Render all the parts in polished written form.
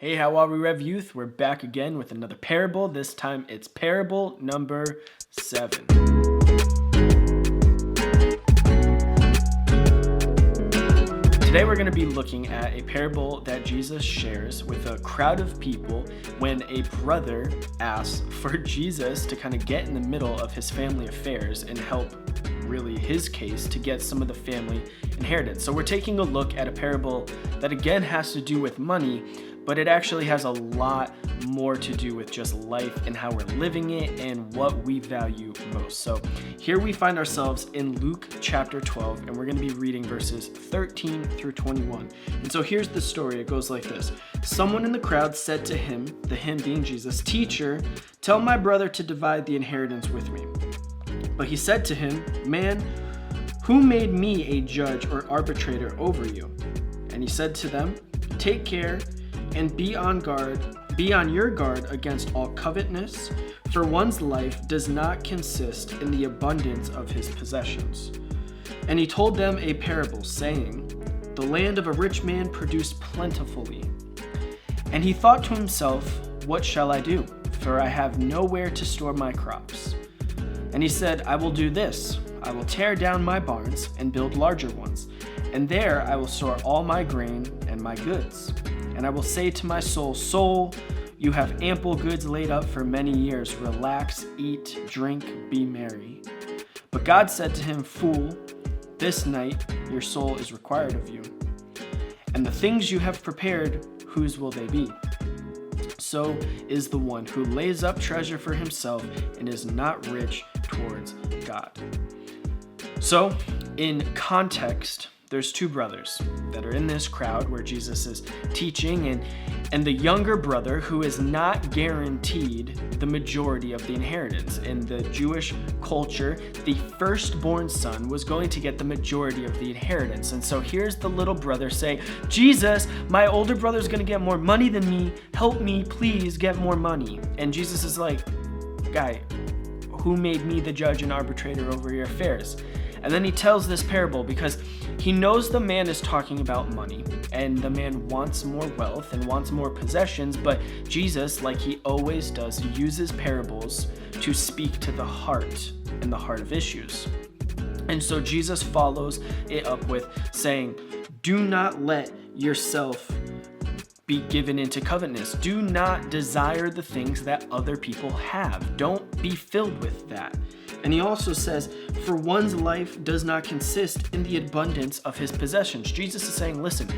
Hey, how are we, Rev Youth? We're back again with another parable. This time it's parable number 7. Today we're going to be looking at a parable that Jesus shares with a crowd of people when a brother asks for Jesus to kind of get in the middle of his family affairs and help really his case to get some of the family inheritance. So we're taking a look at a parable that again has to do with money, but it actually has a lot more to do with just life and how we're living it and what we value most. So here we find ourselves in Luke chapter 12, and we're going to be reading verses 13 through 21. And so here's the story. It goes like this. Someone in the crowd said to him, the him being Jesus, "Teacher, tell my brother to divide the inheritance with me." But he said to him, "Man, who made me a judge or arbitrator over you?" And he said to them, "Take care and be on your guard against all covetousness, for one's life does not consist in the abundance of his possessions." And he told them a parable, saying, "The land of a rich man produced plentifully. And he thought to himself, 'What shall I do? For I have nowhere to store my crops.' And he said, 'I will do this. I will tear down my barns and build larger ones, and there I will store all my grain and my goods. And I will say to my soul, Soul, you have ample goods laid up for many years. Relax, eat, drink, be merry.' But God said to him, 'Fool, this night your soul is required of you. And the things you have prepared, whose will they be? So is the one who lays up treasure for himself and is not rich towards God.'" So, in context, there's two brothers that are in this crowd where Jesus is teaching, and the younger brother who is not guaranteed the majority of the inheritance. In the Jewish culture, the firstborn son was going to get the majority of the inheritance. And so here's the little brother saying, "Jesus, my older brother's going to get more money than me. Help me, please get more money." And Jesus is like, "Guy, who made me the judge and arbitrator over your affairs?" And then he tells this parable because he knows the man is talking about money and the man wants more wealth and wants more possessions, but Jesus, like he always does, uses parables to speak to the heart and the heart of issues. And so Jesus follows it up with saying, "Do not let yourself be given into covetousness. Do not desire the things that other people have. Don't be filled with that." And he also says, "For one's life does not consist in the abundance of his possessions." Jesus is saying, listen,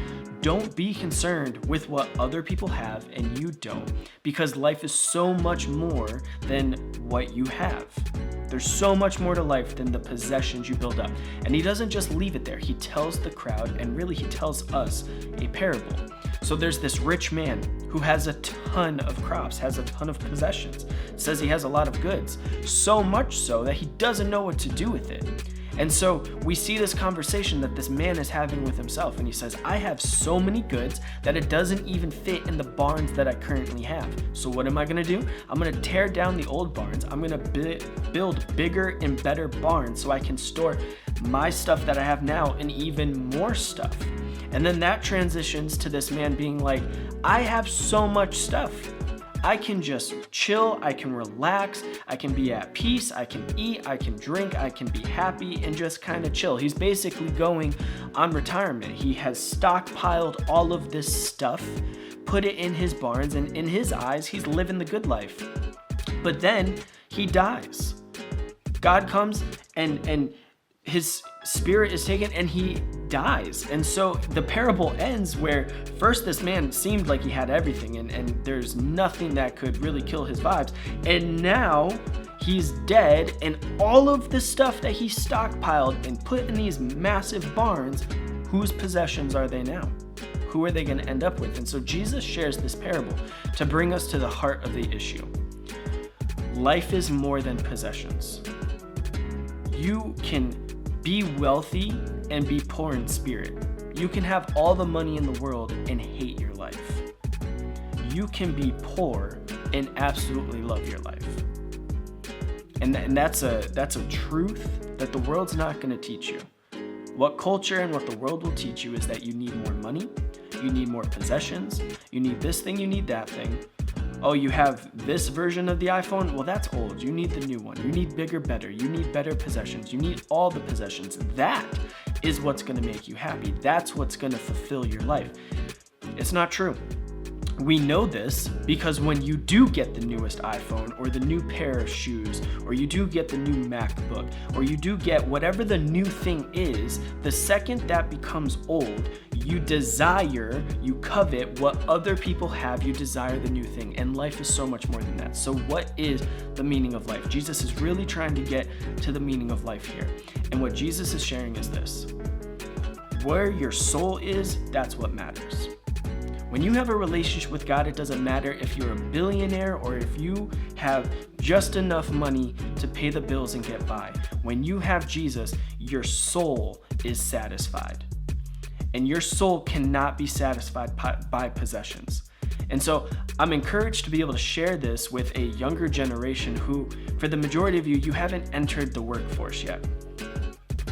don't be concerned with what other people have and you don't, because life is so much more than what you have. There's so much more to life than the possessions you build up. And he doesn't just leave it there. He tells the crowd, and really he tells us, a parable. So there's this rich man who has a ton of crops, has a ton of possessions, says he has a lot of goods, so much so that he doesn't know what to do with it. And so we see this conversation that this man is having with himself, and he says, "I have so many goods that it doesn't even fit in the barns that I currently have. So what am I going to do? I'm going to tear down the old barns. I'm going to build bigger and better barns so I can store my stuff that I have now and even more stuff." And then that transitions to this man being like, "I have so much stuff. I can just chill, I can relax, I can be at peace, I can eat, I can drink, I can be happy and just kind of chill." He's basically going on retirement. He has stockpiled all of this stuff, put it in his barns, and in his eyes, he's living the good life. But then he dies. God comes and his spirit is taken and he dies. And so the parable ends where first this man seemed like he had everything and there's nothing that could really kill his vibes. And now he's dead, and all of the stuff that he stockpiled and put in these massive barns, whose possessions are they now? Who are they going to end up with? And so Jesus shares this parable to bring us to the heart of the issue. Life is more than possessions. You can be wealthy and be poor in spirit. You can have all the money in the world and hate your life. You can be poor and absolutely love your life. And that's a truth that the world's not going to teach you. What culture and what the world will teach you is that you need more money, You need more possessions. You need this thing, you need that thing. Oh, you have this version of the iPhone? Well, that's old. You need the new one. You need bigger, better. You need better possessions. You need all the possessions. That is what's going to make you happy. That's what's going to fulfill your life. It's not true. We know this because when you do get the newest iPhone or the new pair of shoes, or you do get the new MacBook, or you do get whatever the new thing is, the second that becomes old, you covet what other people have, you desire the new thing, and life is so much more than that. So what is the meaning of life? Jesus is really trying to get to the meaning of life here. And what Jesus is sharing is this: where your soul is, that's what matters. When you have a relationship with God, it doesn't matter if you're a billionaire or if you have just enough money to pay the bills and get by. When you have Jesus, your soul is satisfied. And your soul cannot be satisfied by possessions. And so I'm encouraged to be able to share this with a younger generation who, for the majority of you, you haven't entered the workforce yet.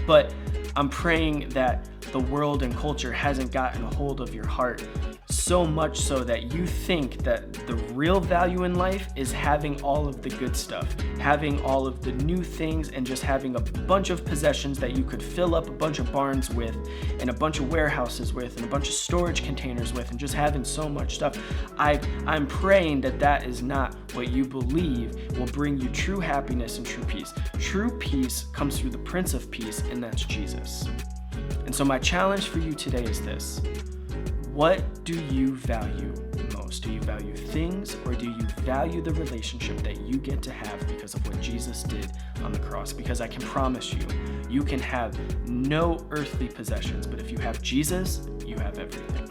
But I'm praying that the world and culture hasn't gotten a hold of your heart so much so that you think that the real value in life is having all of the good stuff, having all of the new things, and just having a bunch of possessions that you could fill up a bunch of barns with, and a bunch of warehouses with, and a bunch of storage containers with, and just having so much stuff. I'm praying that that is not what you believe will bring you true happiness and true peace. True peace comes through the Prince of Peace, and that's Jesus. And so my challenge for you today is this: what do you value most? Do you value things, or do you value the relationship that you get to have because of what Jesus did on the cross? Because I can promise you, you can have no earthly possessions, but if you have Jesus, you have everything.